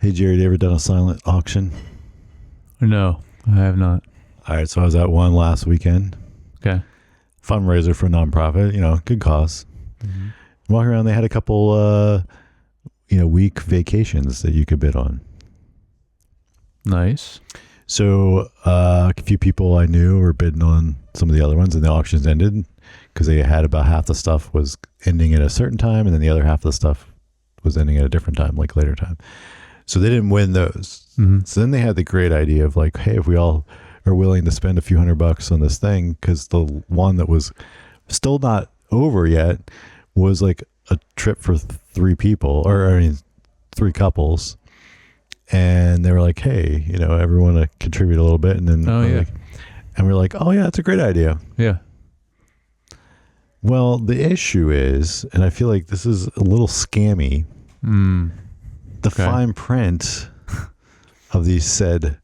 Hey, Jared, you ever done a silent auction? No, I have not. All right, so I was at one last weekend. Okay. Fundraiser for a nonprofit, good cause. Mm-hmm. Walking around, they had a couple, week vacations that you could bid on. Nice. So a few people I knew were bidding on some of the other ones, and the auctions ended because they had about half the stuff was ending at a certain time, and then the other half of the stuff was ending at a different time, like later time. So they didn't win those. Mm-hmm. So then they had the great idea of like, hey, if we all are willing to spend a few $100 on this thing, because the one that was still not over yet was like a trip for three people, three couples. And they were like, hey, everyone to contribute a little bit. And then, we're like, oh yeah, that's a great idea. Yeah. Well, the issue is, and I feel like this is a little scammy. The fine print of these said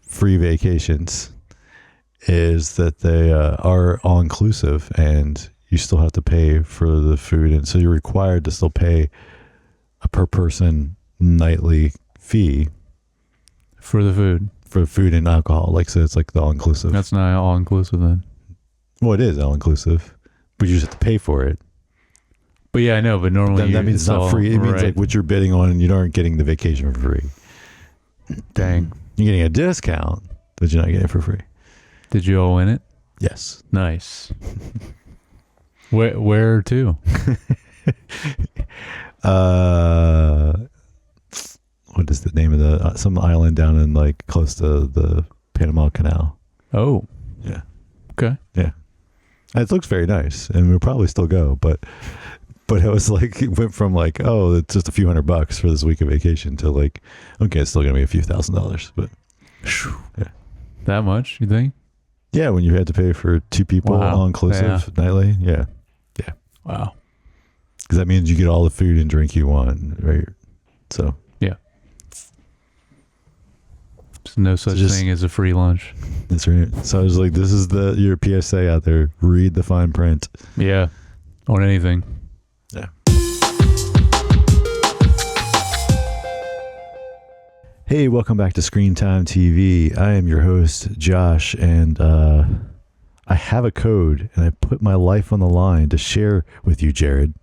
free vacations is that they are all inclusive, and you still have to pay for the food, and so you're required to still pay a per person nightly fee for the food and alcohol. Like, so it's like the all inclusive. That's not all inclusive then. Well, it is all inclusive, but you just have to pay for it. But yeah, I know. But normally that means it's not free. It means like what you're bidding on, and you aren't getting the vacation for free. Dang. You're getting a discount, but you're not getting it for free. Did you all win it? Yes. Nice. Where to? What is the name of the some island down in like close to the Panama Canal? Oh. Yeah. Okay. Yeah. It looks very nice, and we'll probably still go, but it was like, it went from like, oh, it's just a few $100 for this week of vacation to like, okay, it's still gonna be a few $1,000s, but yeah. That much, you think? Yeah, when you had to pay for two people, all inclusive, nightly. Yeah. Yeah. Wow. Because that means you get all the food and drink you want, right? So yeah. There's no such thing as a free lunch. That's right. So I was like, this is your PSA out there. Read the fine print. Yeah. On anything. Yeah. Hey, welcome back to Screen Time TV. I am your host, Josh, and I have a code, and I put my life on the line to share with you, Jared.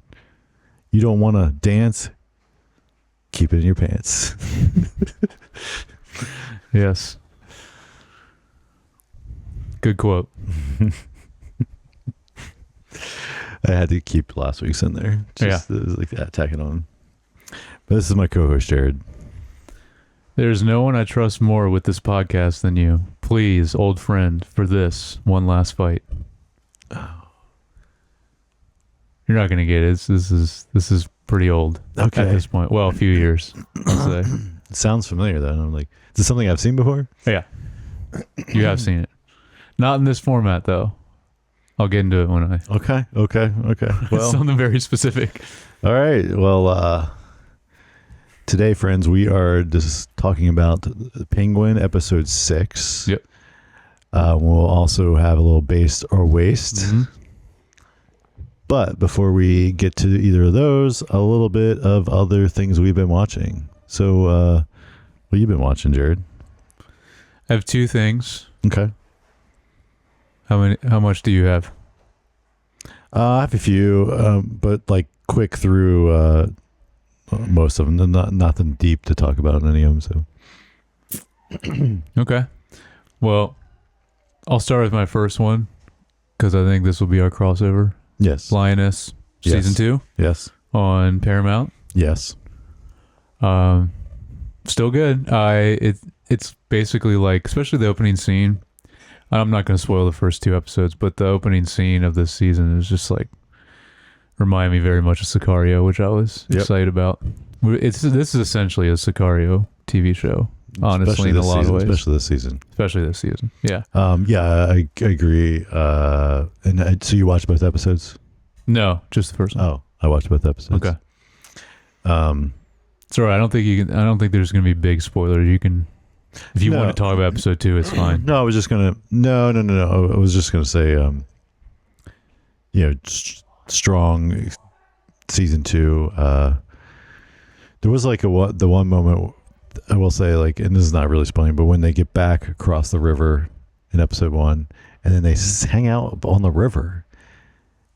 You don't want to dance? Keep it in your pants. Yes. Good quote. I had to keep last week's in there. Just, yeah. It was like that, tacking on. But this is my co-host, Jared. There's no one I trust more with this podcast than you. Please, old friend, for this one last fight. Oh. You're not going to get it. This is pretty old at this point. Well, a few years, I'll say. It sounds familiar, though. I'm like, is this something I've seen before? Yeah. You have seen it. Not in this format, though. I'll get into it when I... Okay. Well, something very specific. All right. Well, today, friends, we are just talking about Penguin episode 6. Yep. We'll also have a little Based or Waste. Mm-hmm. But before we get to either of those, a little bit of other things we've been watching. So, what have you been watching, Jared? I have two things. Okay. How much do you have? I have a few, but like quick through most of them. Nothing deep to talk about in any of them. So, okay. Well, I'll start with my first one because I think this will be our crossover. Yes. Lioness season 2. Yes. On Paramount. Yes. Still good. It's basically like, especially the opening scene. I'm not going to spoil the first 2 episodes, but the opening scene of this season is just like remind me very much of Sicario, which I was excited about. This is essentially a Sicario TV show, honestly, in a lot of ways. Especially this season. Yeah. I agree. And so you watched both episodes? No, just the first one. Oh, I watched both episodes. Okay. It's all right. I don't think there's going to be big spoilers. You can. If you want to talk about episode 2, it's fine. No, I was just gonna. No. I was just gonna say, strong season 2. There was like the one moment I will say, like, and this is not really spoiling, but when they get back across the river in episode 1, and then they hang out on the river,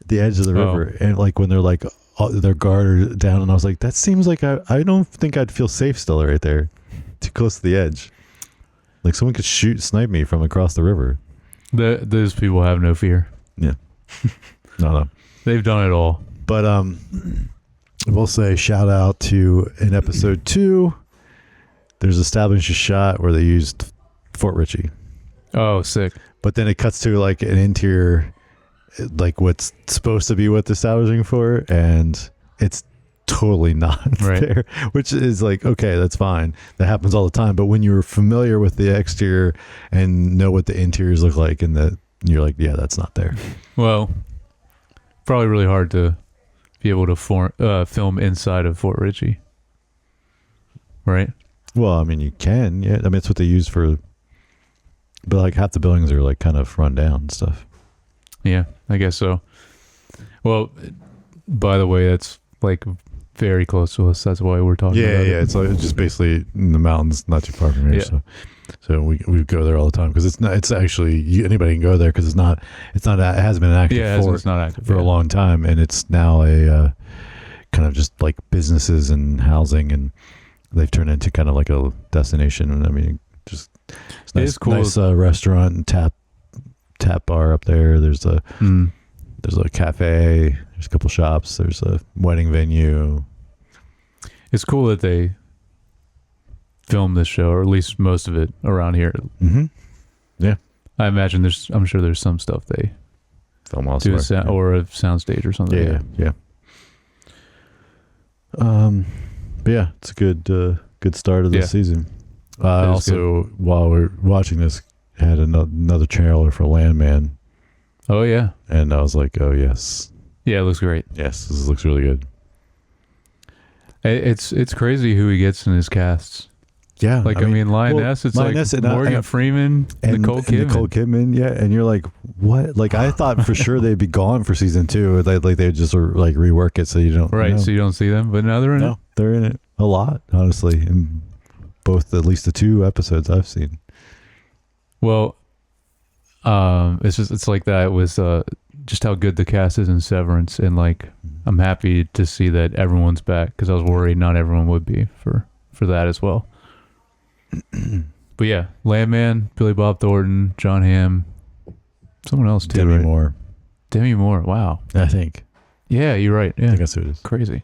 the edge of the river, and like when they're like their guard are down, and I was like, that seems like I don't think I'd feel safe still right there, too close to the edge. Like someone could snipe me from across the river. Those people have no fear. Yeah. No. They've done it all. But I will say shout out to in episode 2, there's established a shot where they used Fort Ritchie. Oh, sick. But then it cuts to like an interior, like what's supposed to be what the establishing for, and it's totally not there, which is like, okay, that's fine. That happens all the time. But when you're familiar with the exterior and know what the interiors look like, and you're like, yeah, that's not there. Well, probably really hard to be able to film inside of Fort Ritchie, right? Well, I mean, you can. Yeah, I mean, it's what they use for. But like half the buildings are like kind of run down and stuff. Yeah, I guess so. Well, by the way, that's like very close to us. That's why we're talking about it. Yeah, it's like just basically in the mountains, not too far from here. Yeah. So we go there all the time because it's actually anybody can go there because it hasn't been an active fort it's not active for a long time, and it's now a kind of just like businesses and housing, and they've turned into kind of like a destination. And I mean, just it's nice, cool. Nice restaurant and tap bar up there. There's a cafe. There's a couple shops. There's a wedding venue. It's cool that they film this show, or at least most of it, around here. Mm-hmm. Yeah, I imagine I'm sure there's some stuff they film elsewhere, or a soundstage or something. Yeah. But yeah, it's a good start of the season. Also, good. While we're watching this, had another trailer for Landman. Oh yeah, and I was like, oh yes, yeah, it looks great. Yes, this looks really good. It's crazy who he gets in his casts. Yeah, like I mean Lioness. It's Lioness, like Morgan Freeman, and Nicole Kidman. Yeah, and you're like, what? Like I thought for sure they'd be gone for season 2. Like they just like rework it so you don't. Right, so you don't see them, but now they're in it. They're in it a lot, honestly, in both at least the 2 episodes I've seen. Well, it's like that with just how good the cast is in Severance, and like I'm happy to see that everyone's back because I was worried not everyone would be for that as well. But yeah, Landman, Billy Bob Thornton, John Hamm, someone else too. Demi Moore. Wow. I think. Yeah, you're right. Yeah, I guess it is crazy.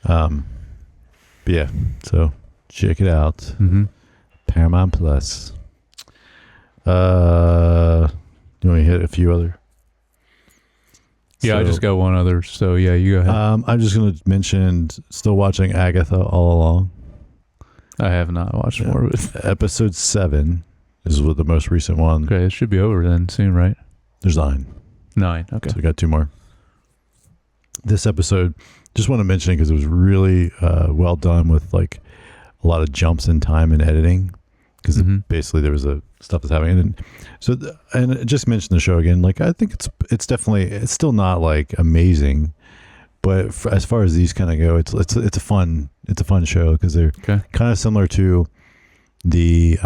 But yeah, so check it out. Mm-hmm. Paramount Plus. You want to hit a few other? Yeah, I just got one other. So yeah, you go ahead. I'm just going to mention still watching Agatha all along. I have not watched more of it. Episode 7 is the most recent one. Okay, it should be over then soon, right? There's 9. 9, okay. So we got 2 more. This episode, just want to mention it because it was really well done with like a lot of jumps in time and editing. Because basically there was stuff that's happening. And so, and just mention the show again. Like I think it's definitely, it's still not like amazing, but as far as these kind of go, it's a fun show because they're kind of similar to the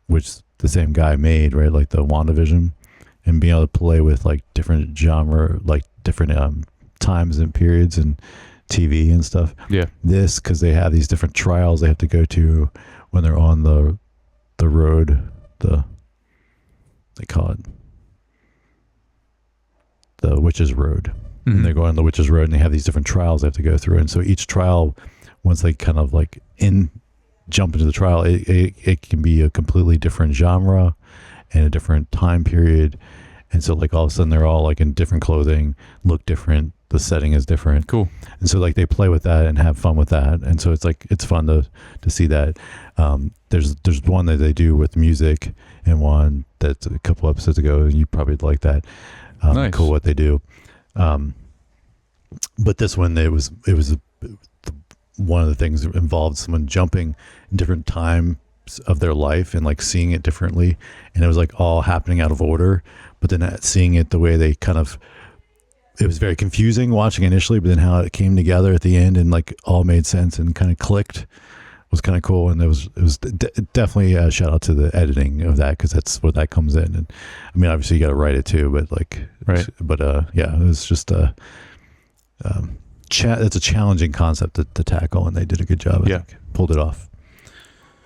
which the same guy made, right? Like the WandaVision, and being able to play with like different genre, like different times and periods and TV and stuff. Yeah. This because they have these different trials they have to go to when they're on the road, they call it the Witch's Road. And they go on the Witch's Road and they have these different trials they have to go through. And so each trial, once they kind of like jump into the trial, it can be a completely different genre and a different time period. And so like all of a sudden they're all like in different clothing, look different. The setting is different. Cool. And so like they play with that and have fun with that. And so it's like, it's fun to see that. There's one that they do with music and one that's a couple episodes ago. And you probably like that. Nice. Cool what they do. But this one, it was one of the things that involved someone jumping in different times of their life and like seeing it differently. And it was like all happening out of order, but then seeing it the way they kind of it was very confusing watching initially, but then how it came together at the end and like all made sense and kind of clicked was kind of cool. And it was definitely a shout out to the editing of that, because that's where that comes in. And I mean, obviously you got to write it too, but like, right. But yeah, it was just it's a challenging concept to tackle, and they did a good job. I think. Pulled it off.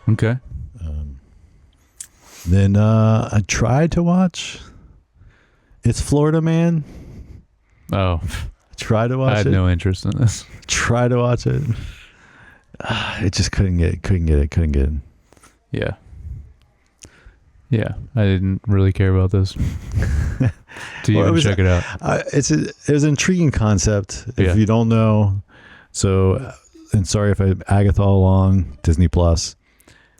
Okay. Then I tried to watch It's Florida Man. Oh, try to watch it. I had no interest in this. Try to watch it. It just couldn't get it. Yeah. Yeah, I didn't really care about this. To even check it out. It was an intriguing concept. If you don't know, so and sorry if I Agatha all along, Disney Plus.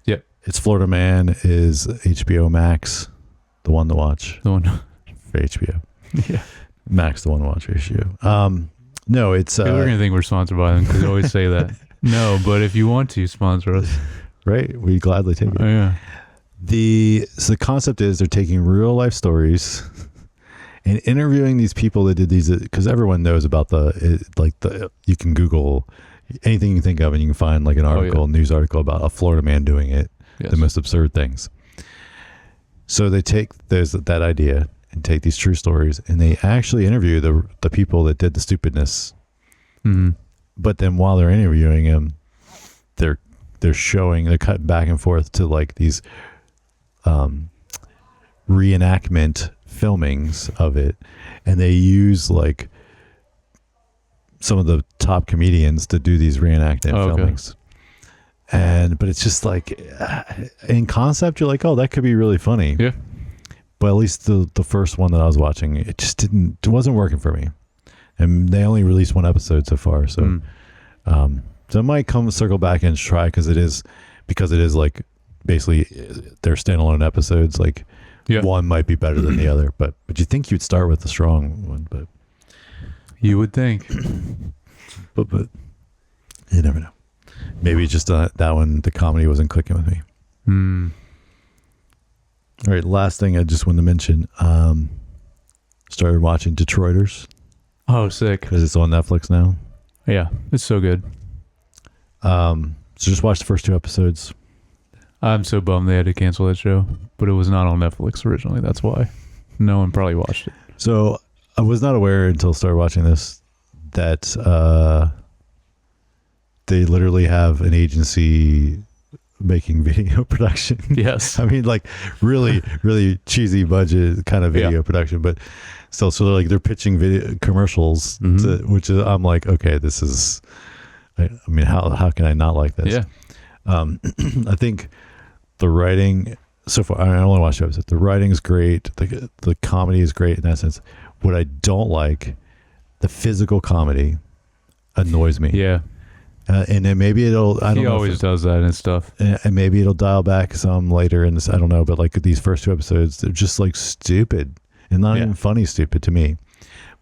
Yep. It's Florida Man is HBO Max, the one to watch. The one for HBO. Yeah. Max, the one to watch for HBO. No, it's we're gonna think we're sponsored by them because they always say that. No, but if you want to sponsor us, right, we gladly take it. Oh, yeah. The concept is they're taking real life stories and interviewing these people that did these, because everyone knows about you can Google anything you think of and you can find like an article, news article about a Florida man doing it, the most absurd things. So they take that idea and take these true stories and they actually interview the people that did the stupidness. Mm-hmm. But then while they're interviewing him, they're cutting back and forth to like these reenactment filmings of it, and they use like some of the top comedians to do these reenactment filmings. But it's just like in concept you're like, oh, that could be really funny. Yeah. But at least the first one that I was watching, it wasn't working for me. And they only released one episode so far, so so I might circle back and try because it is like basically they're standalone episodes. Like one might be better than the other, but you think you'd start with the strong one, but you would think, but you never know. Maybe just that one, the comedy wasn't clicking with me. All right, last thing I just wanted to mention. Started watching Detroiters. Oh, sick! Because it's on Netflix now. Yeah, it's so good. So just watch the first 2 episodes. I'm so bummed they had to cancel that show, but it was not on Netflix originally. That's why no one probably watched it. So I was not aware until I started watching this that they literally have an agency making video production. Yes. I mean, like really, really cheesy budget kind of video production, but still, so they're pitching video commercials, which is, I'm like, okay, this is, I mean, how can I not like this? Yeah. I think the writing so far, I only watched 2 episodes. The writing is great. The comedy is great in that sense. What I don't like, the physical comedy annoys me. Yeah. And then maybe I don't know. He always does that and stuff. And maybe it'll dial back some later in this. I don't know. But like these first 2 episodes, they're just like stupid and not even funny stupid to me.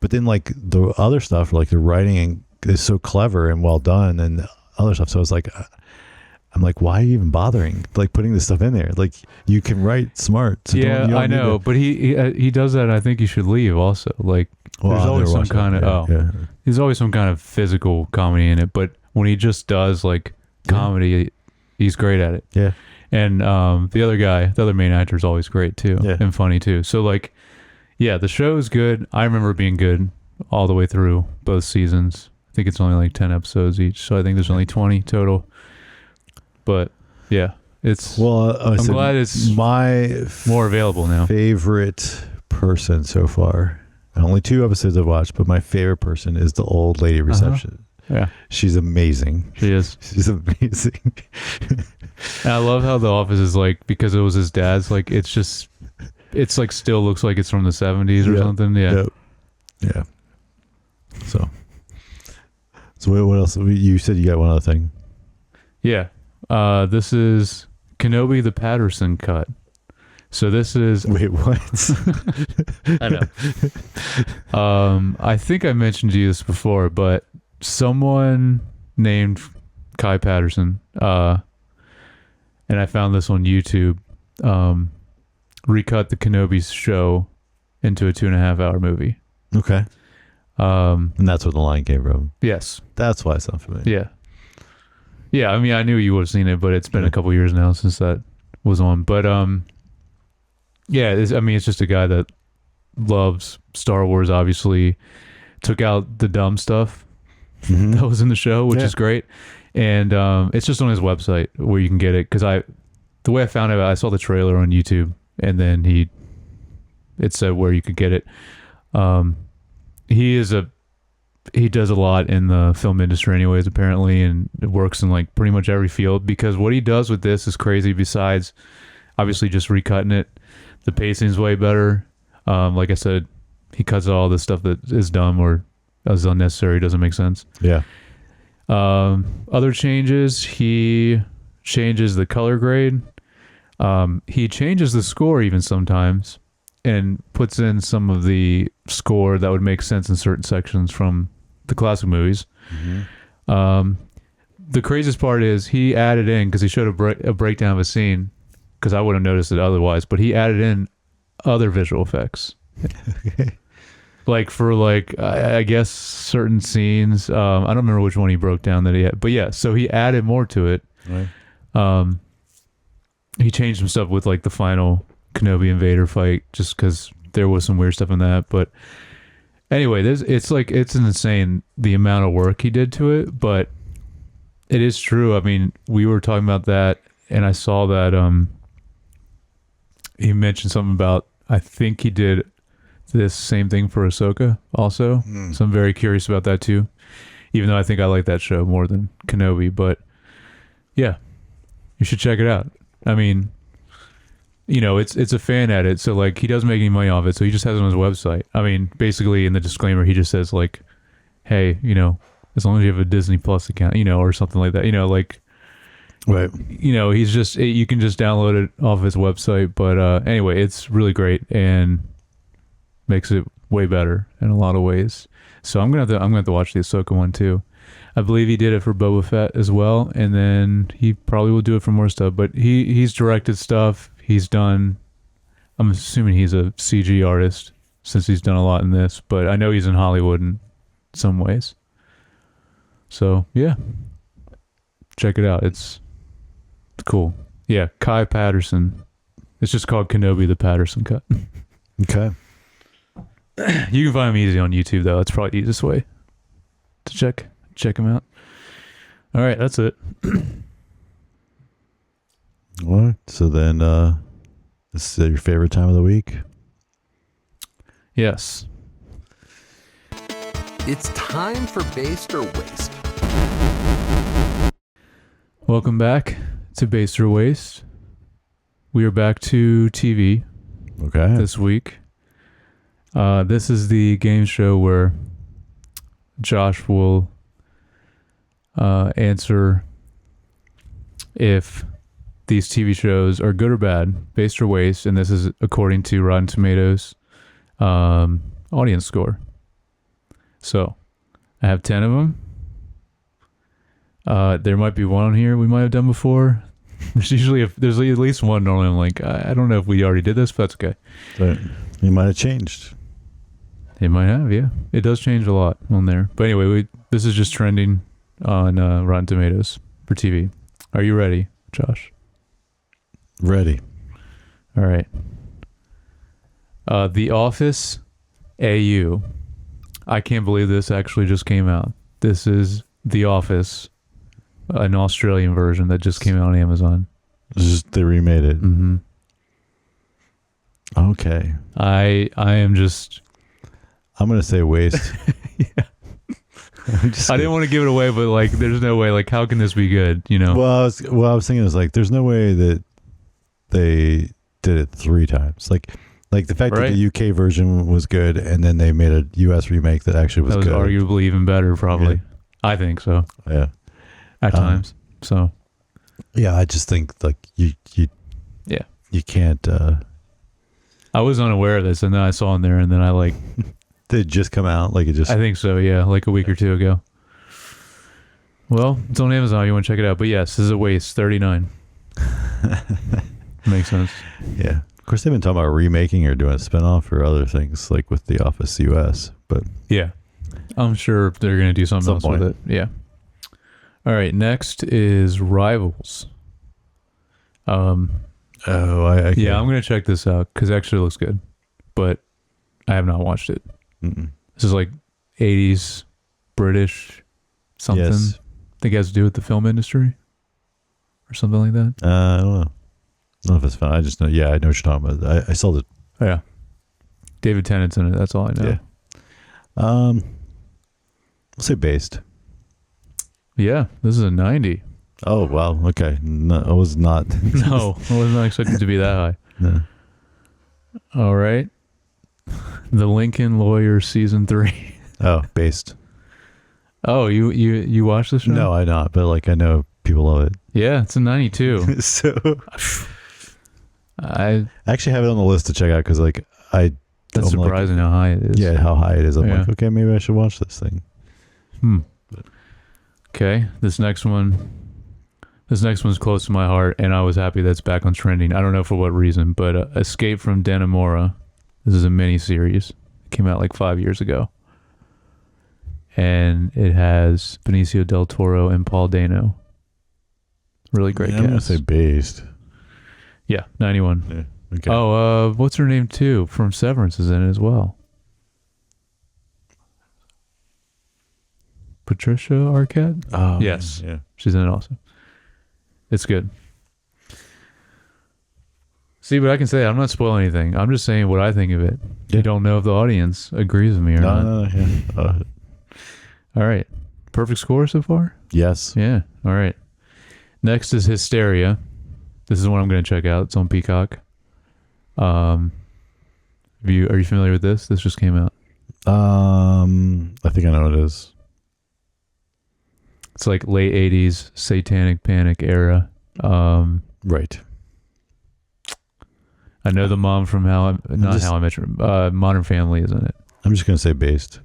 But then like the other stuff, like the writing is so clever and well done and other stuff. So I was like, I'm like, why are you even bothering like putting this stuff in there? Like you can write smart. So I know, but he does that. And I think you should leave also. Like there's always some kind of there's always some kind of physical comedy in it. But when he just does like comedy, he's great at it. Yeah. And the other main actor is always great too, and funny too. So like, the show is good. I remember it being good all the way through both seasons. I think it's only like 10 episodes each, so I think there's only 20 total. But it's I'm glad it's more available now. Favorite person so far. Only 2 episodes I've watched, but my favorite person is the old lady reception. Yeah, she's amazing. She is. She's amazing. And I love how The Office is like, because it was his dad's. Like it's like still looks like it's from the 70s or something. Yeah. Yeah. So what else? You said you got one other thing. Yeah. This is Kenobi the Patterson cut. So this is... Wait, what? I know. I think I mentioned to you this before, but someone named Kai Patterson, and I found this on YouTube, recut the Kenobi show into a 2.5-hour movie. Okay. And that's where the line came from. Yes. That's why it's not familiar. Yeah. Yeah, I mean, I knew you would have seen it, but it's been a couple years now since that was on. But yeah, it's just a guy that loves Star Wars. Obviously, took out the dumb stuff that was in the show, which is great. And it's just on his website where you can get it. Because the way I found out, I saw the trailer on YouTube, and then it said where you could get it. He does a lot in the film industry anyways, apparently, and it works in like pretty much every field, because what he does with this is crazy. Besides obviously just recutting it, the pacing's way better. Like I said, he cuts out all the stuff that is dumb or is unnecessary, doesn't make sense. Yeah. Other changes, he changes the color grade. He changes the score even sometimes, and puts in some of the score that would make sense in certain sections from the classic movies. The craziest part is he added in, because he showed a breakdown of a scene, because I wouldn't have noticed it otherwise, but he added in other visual effects. Like for I guess certain scenes. I don't remember which one he broke down that he had, but yeah, so he added more to it. Right. He changed some stuff with like the final Kenobi and Vader fight, just because there was some weird stuff in that. But anyway, it's insane the amount of work he did to it. But it is true. I mean, we were talking about that, and I saw that he mentioned something about, I think he did this same thing for Ahsoka also. So I'm very curious about that too, even though I think I like that show more than Kenobi. But yeah, you should check it out. I mean, it's a fan edit, so like he doesn't make any money off it, so he just has it on his website. I mean, basically in the disclaimer, he just says like, hey, as long as you have a Disney Plus account, or something like that, like, right. He's just, you can just download it off his website. But anyway, it's really great and makes it way better in a lot of ways. So I'm gonna have to watch the Ahsoka one too. I believe he did it for Boba Fett as well, and then he probably will do it for more stuff. But he's directed stuff. He's done, I'm assuming he's a CG artist since he's done a lot in this, but I know he's in Hollywood in some ways. So yeah, check it out. It's cool. Yeah, Kai Patterson. It's just called Kenobi the Patterson Cut. Okay. You can find him easy on YouTube though. It's probably the easiest way to check him out. All right, that's it. All right. So then, this is your favorite time of the week? Yes. It's time for Based or Waste. Welcome back to Based or Waste. We are back to TV Okay. this week. This is the game show where Josh will answer if these TV shows are good or bad, based or waste, and this is according to Rotten Tomatoes audience score. So I have 10 of them. There might be one on here we might have done before. There's at least one normally I'm like, I don't know if we already did this, but that's okay. So you might have changed. It might have, yeah. It does change a lot on there. But anyway, this is just trending on Rotten Tomatoes for TV. Are you ready, Josh? Ready. All right. The Office AU. I can't believe this actually just came out. This is The Office, an Australian version that just came out on Amazon. They remade it. Mm-hmm. Okay. I am just... I'm going to say waste. Yeah. I didn't want to give it away, but like, there's no way. Like, how can this be good? Well, I was thinking is like, there's no way that they did it 3 times. Like the fact that the UK version was good, and then they made a US remake that actually was good. That was arguably even better, probably. Yeah. I think so. Yeah. At times. So. Yeah, I just think like you can't. I was unaware of this, and then I saw in there, and then I like. Did it just come out? Like it just? I think so. Yeah, like a week or two ago. Well, it's on Amazon. You want to check it out? But yes, this is a waste. 39. Makes sense. Yeah. Of course, they've been talking about remaking or doing a spinoff or other things like with The Office US. But yeah, I'm sure they're going to do something Some else point. with it. Yeah. All right. Next is Rivals. Oh, I Yeah, I'm going to check this out because it actually looks good, but I have not watched it. Mm-mm. This is like 80s British something. Yes. I think it has to do with the film industry or something like that. I don't know. I don't know if it's fun. I just know. Yeah, I know what you're talking about. I saw the. Oh, yeah. David Tennant's in it. That's all I know. Yeah. We'll say based. Yeah, this is a 90. Oh wow. Okay. No, I was not. No, I was not expecting it to be that high. No. All right. The Lincoln Lawyer season 3. Oh, based. Oh, you watched this show? No, I not. But like I know people love it. Yeah, it's a 92. So I I actually have it on the list to check out because like that's I'm like- surprising how high it is. yeah, how high it is. I'm Yeah. like, okay, maybe I should watch this thing. Okay, this next one's close to my heart, and I was happy that's back on trending. I don't know for what reason, but Escape from Dannemora. This is a mini series. It came out like 5 years ago, and it has Benicio del Toro and Paul Dano. Really great Yeah, I'm gonna cast. say based. Yeah, 91. Yeah. Okay. Oh, what's her name too? From Severance is in it as well. Patricia Arquette? Oh, yes. Yeah. She's in it also. It's good. See, but I can say I'm not spoiling anything. I'm just saying what I think of it. Yeah. You don't know if the audience agrees with me or not. No, yeah. All right. Perfect score so far? Yes. Yeah. All right. Next is Hysteria. This is one I'm going to check out. It's on Peacock. Are you familiar with this? This just came out. I think I know what it is. It's like late 80s satanic panic era. Right. I know the mom from How I Met Your Modern Family is in it. I'm just gonna say based.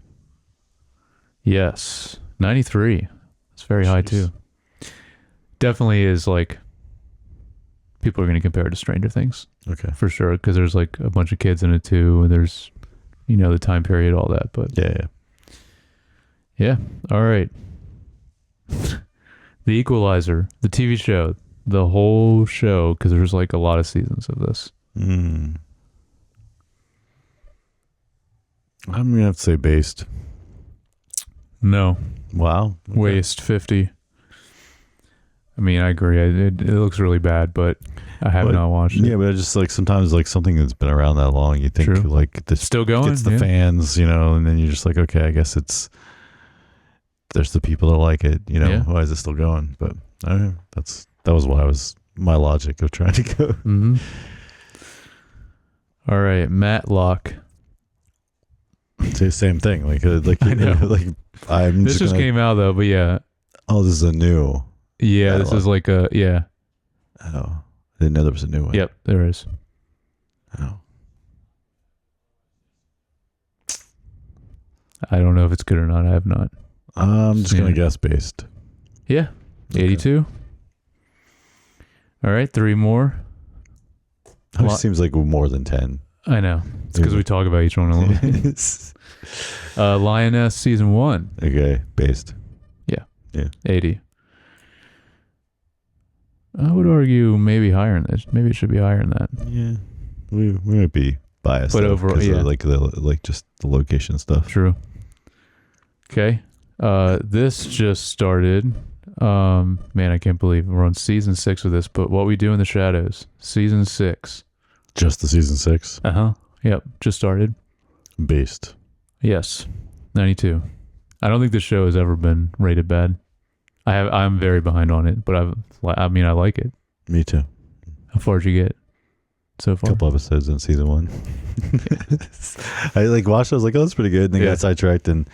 Yes. 93. It's very high Jeez. too. Definitely is like people are going to compare it to Stranger Things Okay. for sure because there's like a bunch of kids in it too and there's the time period, all that, but Yeah. all right. The Equalizer, the TV show, the whole show, because there's like a lot of seasons of this. I'm gonna have to say based. No. Wow. Okay. Waste 50. I mean, I agree. It looks really bad, but I have not watched it. Yeah, but it's just like sometimes like something that's been around that long, you think True. like this Still going? gets the Yeah. fans, and then you're just like, okay, I guess there's the people that like it, Yeah. Why is it still going? But I don't know. That was my logic of trying to go. Mm-hmm. All right, Matlock. Say the same thing. Like I know. like I'm This just came out though, but yeah. Oh, this is a new. Yeah, this Matlock. is like a, yeah. Oh, I didn't know there was a new one. Yep, there is. Oh. I don't know if it's good or not. I have not. I'm just Yeah. gonna guess based. Yeah, Okay. 82. All right, 3 more. It seems like more than 10. I know. It's because we talk about each one a little bit. Lioness season 1, Okay, based. 80. I would argue maybe higher than this. Maybe it should be higher than that. Yeah, we might be biased, But though, overall, 'cause of, yeah. like just the location stuff. True. Okay. This just started. Man, I can't believe we're on season 6 of this, but What We Do in the Shadows, season 6. Just the season 6, Yep, just started. based. Yes, 92. I don't think this show has ever been rated bad. I'm very behind on it, but I like it. Me too. How far did you get so A far? couple episodes in season 1. I like watched. I was like, oh, that's pretty good. And then Yeah. got sidetracked and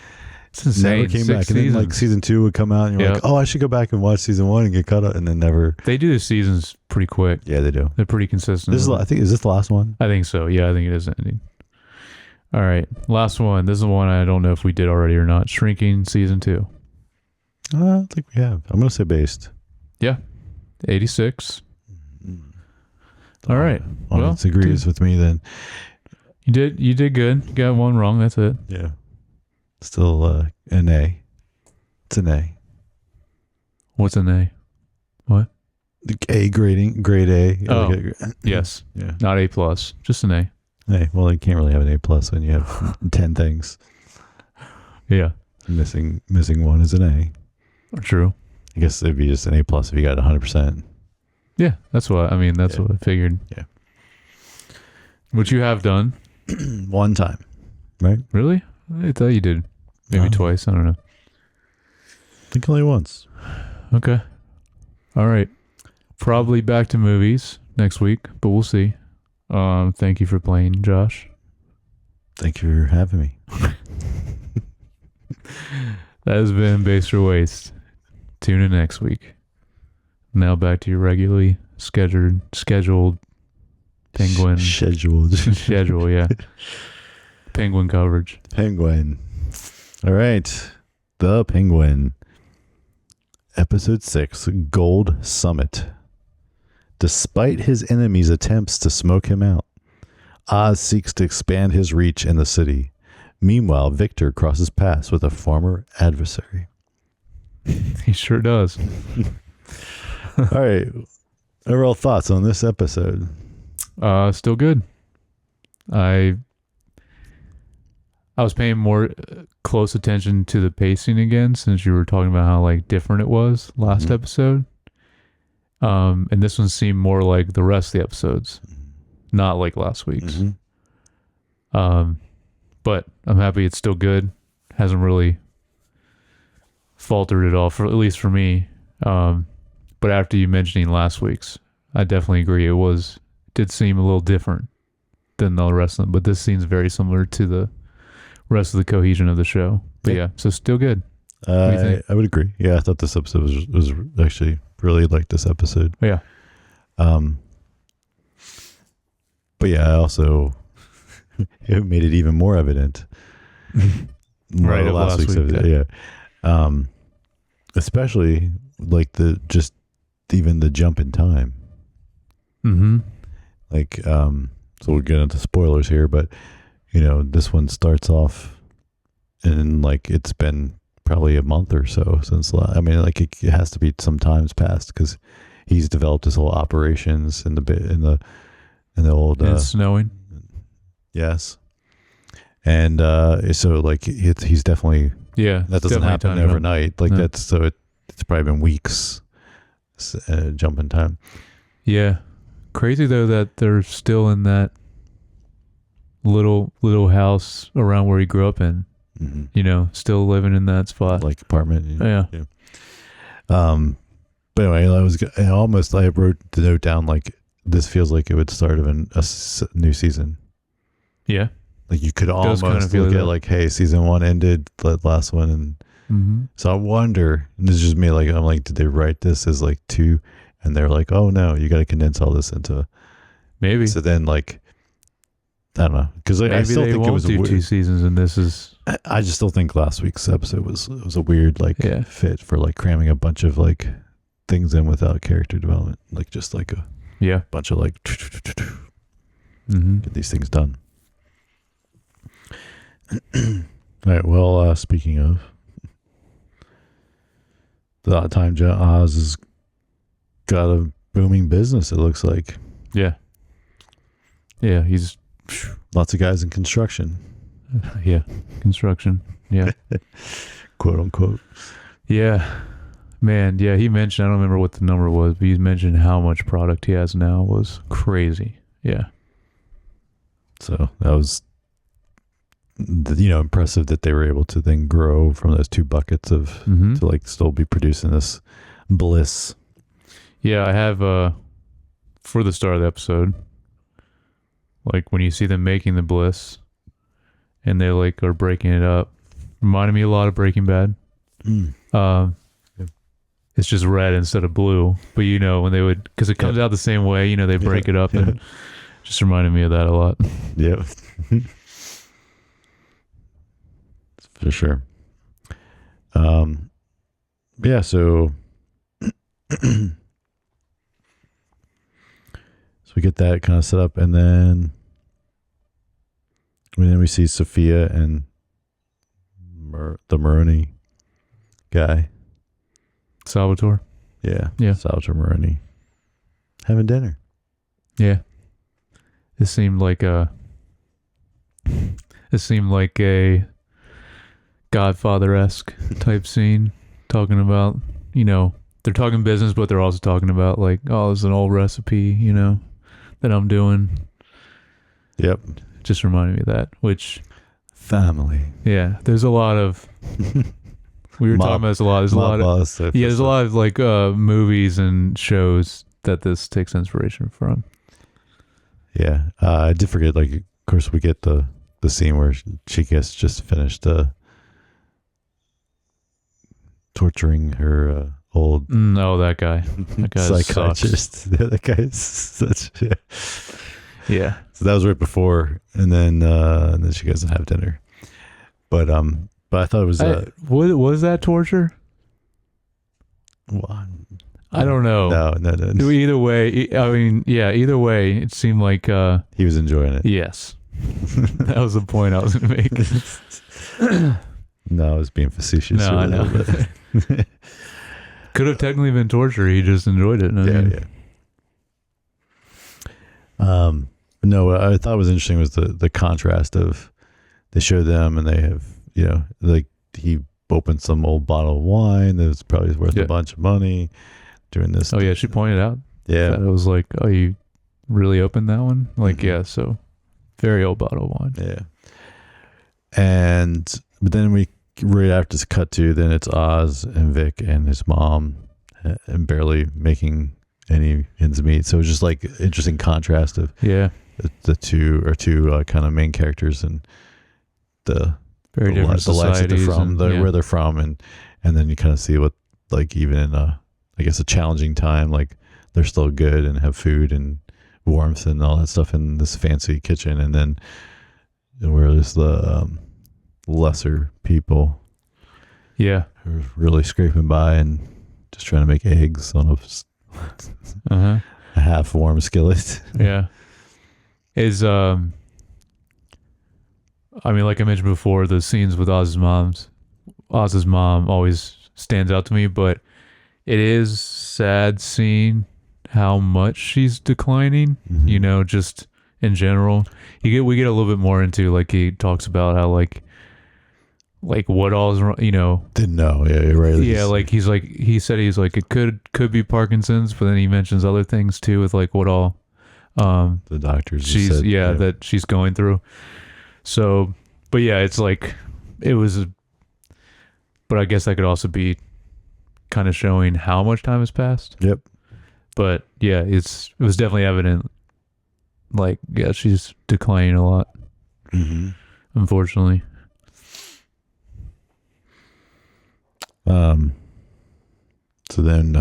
It's insane. never came 6 back. And then like seasons. season 2 would come out, and you're Yeah. like, oh, I should go back and watch season 1 and get caught up, and then never. They do the seasons pretty quick. Yeah, they do. They're pretty consistent. This is. I think is this the last one? I think so. Yeah, I think it is ending. All right, last one. This is one I don't know if we did already or not. Shrinking season 2. I think we have. I'm gonna say based. 86. All right. Audience agrees with me then. You did good. You got one wrong. That's it. Yeah. Still an A. It's an A. What's an A? What? A grading, grade A. Oh, yes. Yeah. Not A plus, just an A. A. Well, you can't really have an A plus when you have 10 things. Yeah. Missing one is an A. True. I guess it'd be just an A plus if you got 100%. Yeah, that's what what I figured. Yeah. Which you have done. One time, right? Really? I thought you did. Maybe twice. I don't know. I think only once. Okay. All right. Probably back to movies next week, but we'll see. Thank you for playing, Josh. Thank you for having me. That has been Base or Waste. Tune in next week. Now back to your regularly scheduled Penguin schedule, yeah. Penguin coverage. Penguin. All right. The Penguin. Episode 6, Gold Summit. Despite his enemies' attempts to smoke him out, Oz seeks to expand his reach in the city. Meanwhile, Victor crosses paths with a former adversary. He sure does. All right. Overall thoughts on this episode? Still good. I was paying more close attention to the pacing again, since you were talking about how like different it was last episode. And this one seemed more like the rest of the episodes, not like last week's. But I'm happy it's still good. Hasn't really faltered at all, for at least for me. But after you mentioning last week's, I definitely agree. Did seem a little different than the rest of them, but this seems very similar to the rest of the cohesion of the show. But yeah, so still good. What do you think? I would agree. Yeah, I thought this episode was actually really liked this episode. Yeah. But yeah, I also it made it even more evident. Right, of last week, episode. Yeah. Especially like even the jump in time. Mm-hmm. Like, so we'll get into spoilers here, but this one starts off and like it's been probably a month or so since it has to be some times past, because he's developed his whole operations in the old It's snowing. Yes. And so like he's definitely that doesn't happen overnight. Like it's probably been weeks jump in time. Yeah. Crazy though that they're still in that little house around where he grew up in. Mm-hmm. Still living in that spot, like apartment. Yeah. But anyway, I wrote the note down like this feels like it would start of a new season. Yeah. Like you could almost look at like, hey, season 1 ended, the last one, and so I wonder. And this is just me. Like I'm like, did they write this as like 2? And they're like, oh no, you got to condense all this into maybe. So then like, I don't know, because I still think it was 2 seasons, and this is. I just still think last week's episode was a weird fit for like cramming a bunch of like things in without character development, like just like a bunch of like get these things done. All right. Well, speaking of the odd time, Oz has got a booming business. It looks like. Yeah. Yeah, he's lots of guys in construction. Yeah, construction. Yeah, quote unquote. Yeah, man. Yeah, he mentioned. I don't remember what the number was, but he mentioned how much product he has now was crazy. Yeah. So that was, impressive that they were able to then grow from those 2 buckets of to like still be producing this bliss. Yeah, I have for the start of the episode, like when you see them making the bliss and they like are breaking it up, reminded me a lot of Breaking Bad. It's just red instead of blue, but when they would, because it comes out the same way, they break it up, and just reminded me of that a lot. Yeah. For sure. Yeah, so so we get that kind of set up, and then we see Sophia and the Maroni guy. Salvatore. Yeah. Yeah. Salvatore Maroni. Having dinner. Yeah. It seemed like a Godfather-esque type scene, talking about, they're talking business, but they're also talking about like, oh, it's an old recipe, that I'm doing. Yep. Just reminded me of that, which family. Yeah, there's a lot of we were talking about this a lot. There's a lot of there's a lot of like movies and shows that this takes inspiration from. Yeah, I did forget. Like, of course, we get the scene where she gets just finished torturing her old that guy psychiatrist. That guy's such. Yeah. So that was right before, and then she goes and have dinner. But I thought it was was that torture? Well, I don't know. No. Either way, either way, it seemed like he was enjoying it. Yes. That was the point I was going to make. No, I was being facetious. No, I know. Could have technically been torture. He just enjoyed it. Yeah. No, what I thought was interesting was the contrast of they show them and they have, like he opened some old bottle of wine that was probably worth a bunch of money doing this. Oh yeah, she pointed out. Yeah. That it was like, oh, you really opened that one? Like, yeah, so very old bottle of wine. Yeah. But then right after this cut to, then it's Oz and Vic and his mom and barely making any ends meet. So it was just like interesting contrast of the two kind of main characters and the very different the lives that they're from, and, where they're from, and then you kind of see what, like, even in I guess a challenging time, like they're still good and have food and warmth and all that stuff in this fancy kitchen, and then where there's the lesser people, who are really scraping by and just trying to make eggs on a half warm skillet. Yeah. Is like I mentioned before, the scenes with Oz's mom always stands out to me, but it is sad seeing how much she's declining, just in general. We get a little bit more into, like, he talks about how like what all's wrong, Didn't know. Yeah, you're right. Yeah, he said it could be Parkinson's, but then he mentions other things too with like what all the doctors said, that she's going through. So, but yeah, it's like but I guess that could also be kind of showing how much time has passed. Yep. But yeah, it was definitely evident. Like, yeah, she's declining a lot. Unfortunately. So then,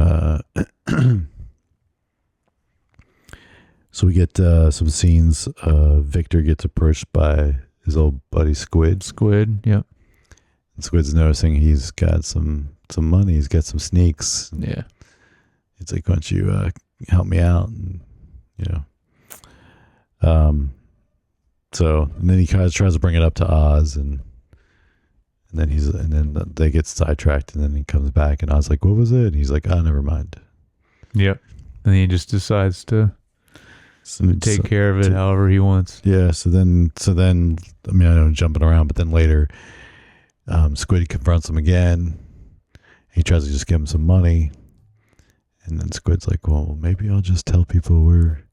so we get some scenes. Victor gets approached by his old buddy Squid. Yep. And Squid's noticing he's got some money. He's got some sneaks. Yeah. It's like, why don't you help me out? And, so, and then he kind of tries to bring it up to Oz, and then they get sidetracked, and then he comes back, and Oz like, what was it? And he's like, oh, never mind. Yep. And he just decides to take care of it however he wants. Yeah. So then, I mean, I know I'm jumping around, but then later, Squid confronts him again. He tries to just give him some money, and then Squid's like, well, maybe I'll just tell people where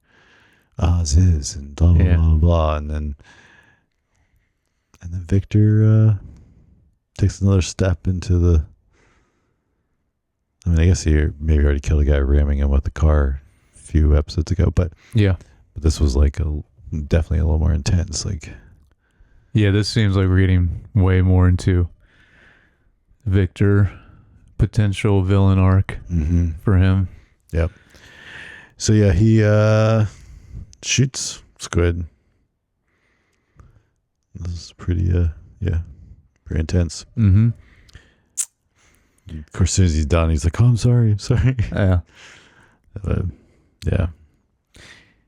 Oz is, and blah blah blah blah. And then Victor takes another step into the. I mean, I guess he maybe already killed a guy ramming him with the car a few episodes ago, but this was like definitely a little more intense. Like, yeah, this seems like we're getting way more into Victor potential villain arc for him. Yep. So yeah, he shoots Squid. This is pretty pretty intense. Of course, as soon as he's done, he's like, oh, I'm sorry. Yeah. Yeah.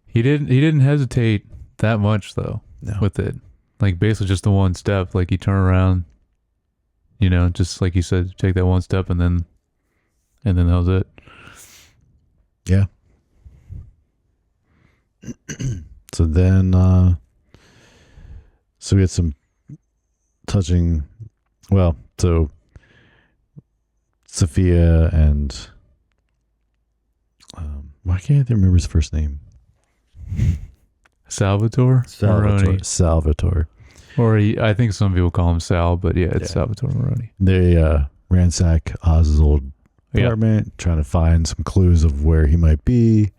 He didn't hesitate that much though with it. Like, basically just the one step. Like, he turned around, You know, just like you said, take that one step and then that was it. Yeah. So then, so we had some touching, well, so Sophia and, why can't I remember his first name? Salvatore Moroni. Salvatore. Or I think some people call him Sal, but yeah, it's Salvatore Moroni. They ransack Oz's old apartment, trying to find some clues of where he might be.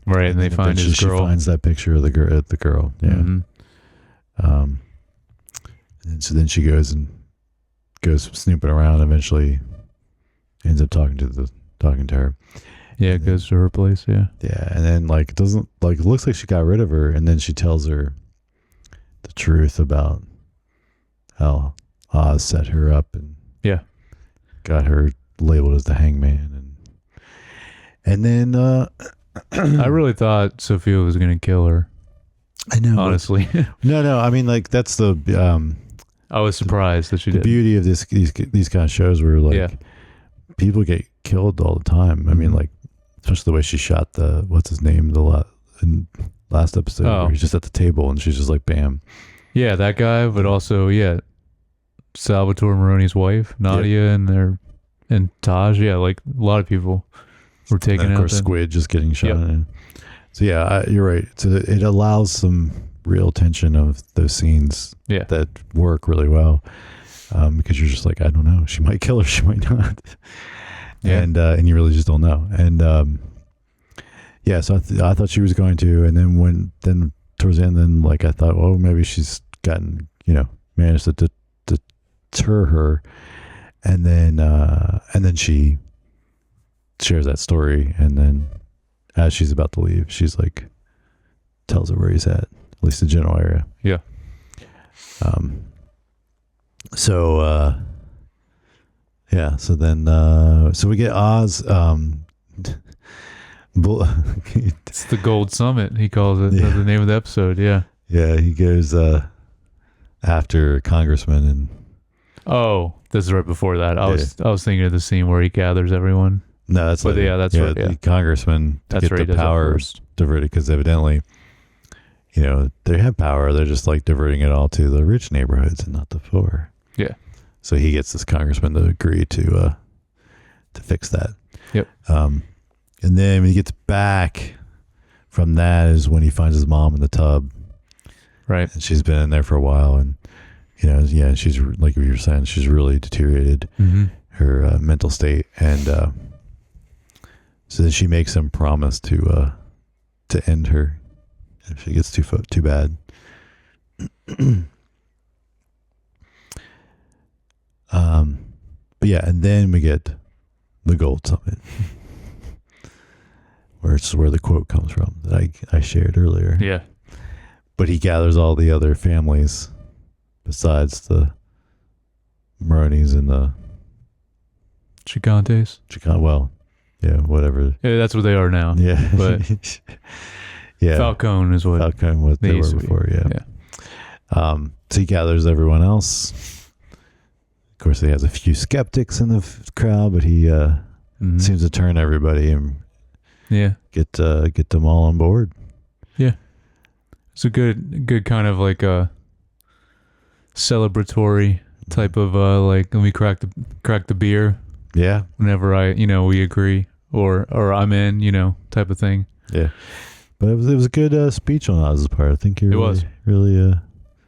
Right, and they find his girl. She finds that picture of the girl. Yeah. Mm-hmm. And so then she goes snooping around. Eventually, ends up talking to her. Yeah, it goes to her place. Yeah. Yeah, and then it looks like she got rid of her, and then she tells her the truth about how Oz set her up and got her labeled as the hangman, and then I really thought Sophia was going to kill her. I know, honestly. No. I mean, that's the I was surprised that she did. The beauty of these kind of shows where people get killed all the time. I mean, especially the way she shot what's his name in last episode, where he's just at the table and she's just like, bam. Yeah, that guy, but also Salvatore Moroni's wife, Nadia, and Taj. Yeah, like a lot of people were taken out. Of course, Squid just getting shot. Yep. So you're right. So it allows some real tension of those scenes that work really well, because you're just like, I don't know, she might kill her, she might not, and you really just don't know. And so I thought she was going to, and then towards the end, then I thought, well, maybe she's gotten managed to deter her, and then she shares that story, and then as she's about to leave, she's tells her where he's at least the general area. Yeah. So then so we get Oz. It's the Gold Summit, he calls it. That's the name of the episode. Yeah. Yeah, he goes after Congressman, and this is right before that. I was thinking of the scene where he gathers everyone. No, that's right. The Congressman to get the power diverted, because evidently, they have power. They're just diverting it all to the rich neighborhoods and not the poor. Yeah. So he gets this congressman to agree to fix that. Yep. And then when he gets back from that is when he finds his mom in the tub. Right. And she's been in there for a while, and she's like you were saying, she's really deteriorated her mental state, and so then she makes him promise to end her if she gets too bad. But and then we get the Gold Summit, where it's where the quote comes from that I shared earlier. Yeah. But he gathers all the other families besides the Maronis and the Chicantes. Whatever. Yeah, that's what they are now. Yeah. But Falcone is what they were before. Yeah. So he gathers everyone else. Of course, he has a few skeptics in the crowd, but he seems to turn everybody and get them all on board. Yeah. It's a good kind of a celebratory type of let me crack the beer. Yeah. Whenever we agree or I'm in, type of thing. Yeah. But it was a good speech on Oz's part. I think he really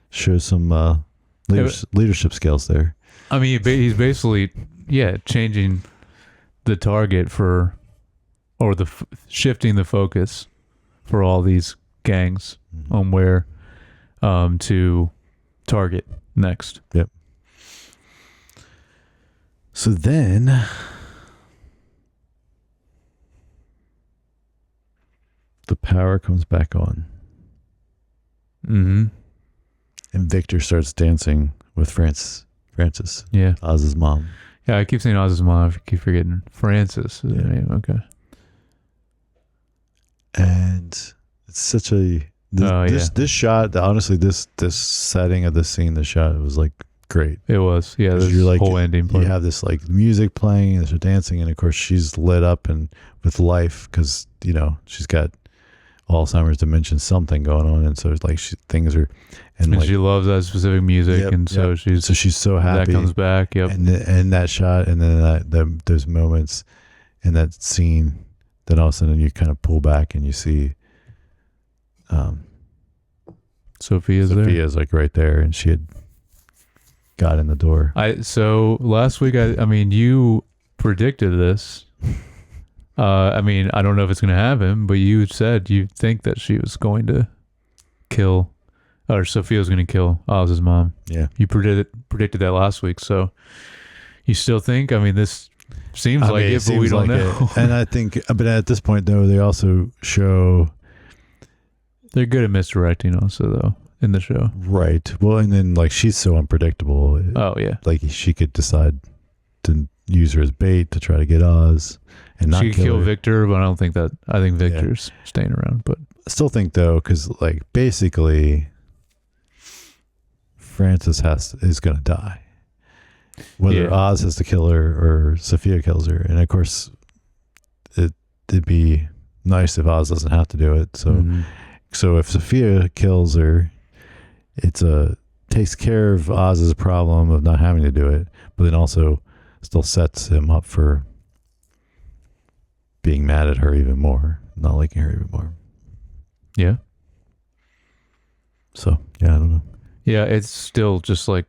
shows some leadership skills there. I mean, he's basically changing the target shifting the focus for all these gangs on where to target next. Yep. So then the power comes back on. Mm-hmm. And Victor starts dancing with Francis. Yeah. Oz's mom. Yeah, I keep saying Oz's mom. I keep forgetting. Francis is her name. Okay. And it's such a... This shot, honestly, this setting of the scene, the shot, it was great. It was. Yeah, 'Cause this you're like, whole ending you part. have this like music playing and they're dancing, and of course she's lit up and with life because she's got Alzheimer's, dementia, something going on, and so it's like things are, and like she loves that specific music, Yep, and so yep. she's so happy that comes back. Yep. and that shot, and then those moments in that scene, then all of a sudden you kind of pull back and you see Sophia's there. Sophia's like right there, and she had got in the door. So last week, I mean, you predicted this. I mean, I don't know if it's going to happen, but you said you think that she was going to kill, or Sophia was going to kill Oz's mom. Yeah. You predicted that last week, so you still think? I mean, this seems like it, but we don't know. And I think, but at this point, though, they also show... They're good at misdirecting also, though, in the show. Right. Well, and then, like, she's so unpredictable. Oh, yeah. Like, she could decide to use her as bait to try to get Oz and not She could kill her. Victor, but I think Victor's staying around. But I still think, though, because, like, basically, Frances is going to die. Whether Oz has to kill her or Sophia kills her. And, of course, it'd be nice if Oz doesn't have to do it. So, so if Sophia kills her, takes care of Oz's problem of not having to do it, but then also still sets him up for being mad at her even more, not liking her even more. yeah. So, yeah, I don't know. Yeah, it's still just like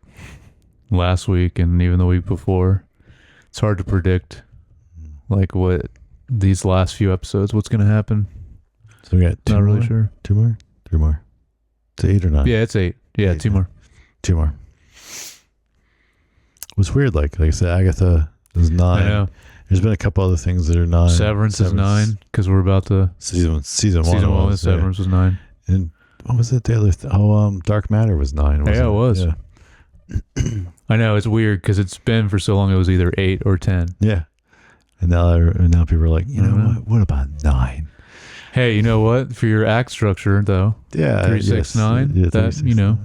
last week and even the week before. It's hard to predict like what these last few episodes, what's going to happen. So we got two Not more? really sure. 2 more? 3 more? It's 8 or 9? Yeah, it's 8. Yeah, 2 more. 2 more. It was weird, like I said, Agatha is 9. I know. There's been a couple other things that are 9. Severance is 9 because we're about to... Season 1 Season 1 was, Severance was 9. And what was it? The other Dark Matter was 9. Yeah, it was. Yeah. I know, it's weird because it's been for so long it was either 8 or 10. Yeah. And now people are like, you know Mhm. what? What about 9? Hey, you know what? For your act structure, though, Yeah. 3, 6, 9, Yeah, that, 3, 6, you know.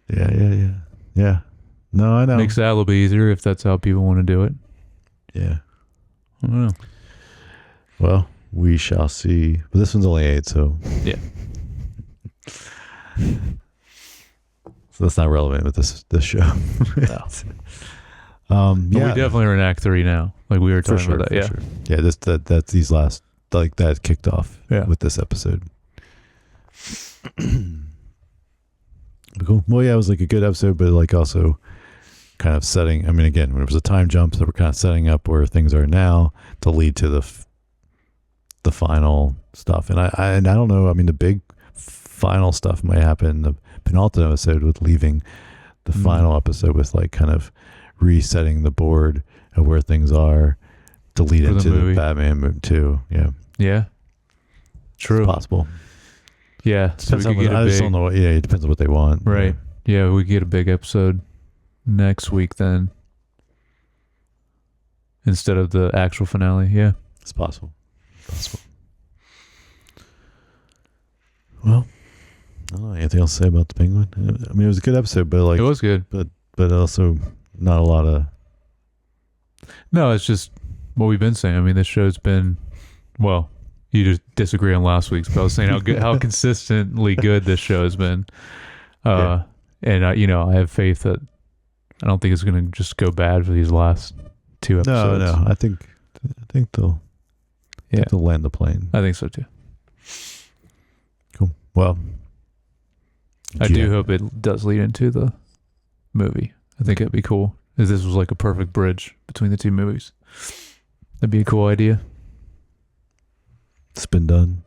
9. Yeah. No, I know. Makes that a little bit easier if that's how people want to do it. Yeah. I don't know. Well, we shall see. But this one's only 8, so. Yeah. So that's not relevant with this show. No. But we definitely are in Act 3 now. Like we were talking about that. Yeah. Sure. Yeah, that's these last, like that kicked off with this episode. Cool. Well, yeah, it was like a good episode, but like also kind of setting, I mean, again, when it was a time jump, so we're kind of setting up where things are now to lead to the final stuff. And I don't know, I mean, the big final stuff might happen in the penultimate episode with leaving the final episode with like kind of resetting the board of where things are to lead into the Batman movie too. Yeah. Yeah. True. It's possible. Yeah. So we could get I just don't know. It depends on what they want. Right. Yeah, we could get a big episode next week then instead of the actual finale. Yeah. It's possible. Well, I don't know. Anything else to say about the Penguin? I mean, it was a good episode, but like it was good. But also not a lot of. No, it's just what we've been saying. I mean, this show's been, well, you just disagree on last week's, but I was saying how good, how consistently good this show has been. And I have faith that I don't think it's going to just go bad for these last 2 episodes. No. I think they'll land the plane. I think so too. Cool. Well, I do hope it does lead into the movie. I think it'd be cool if this was like a perfect bridge between the 2 movies. That'd be a cool idea. It's been done.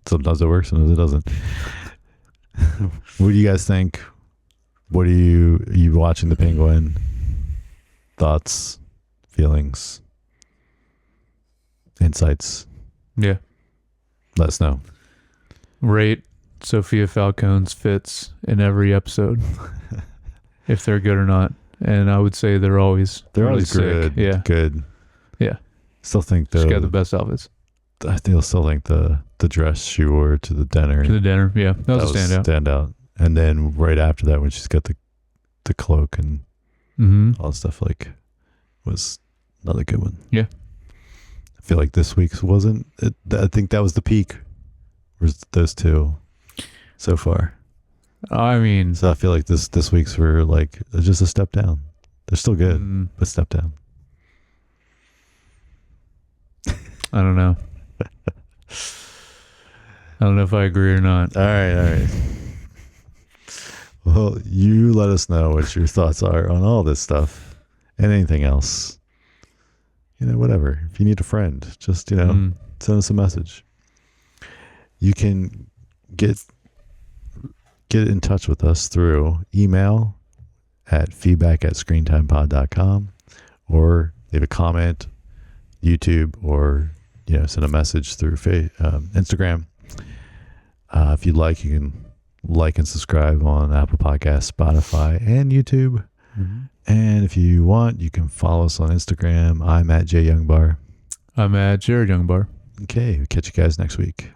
Sometimes it works, sometimes it doesn't. What do you guys think? What are you watching the Penguin? Thoughts, feelings, insights? Yeah. Let us know. Rate Sophia Falcone's fits in every episode, if they're good or not. And I would say they're always really sick. Good. Yeah. Good. Yeah. Still think she's got the best outfits. I still think the dress she wore to the dinner. Yeah. That was a standout. And then right after that, when she's got the cloak and all the stuff, like, was another good one. Yeah. I feel like this week's wasn't. I think that was the peak. Was those two so far? I mean, So I feel like this week's were like just a step down. They're still good, but step down. I don't know. I don't know if I agree or not. All right. Well, you let us know what your thoughts are on all this stuff and anything else. Whatever. If you need a friend, just, send us a message. You can get in touch with us through email at feedback@screentimepod.com, or leave a comment, YouTube, or send a message through Instagram. If you'd like, you can like and subscribe on Apple Podcasts, Spotify, and YouTube. And if you want, you can follow us on Instagram. I'm at JYoungBar. I'm at Jared Youngbar. Okay, we'll catch you guys next week.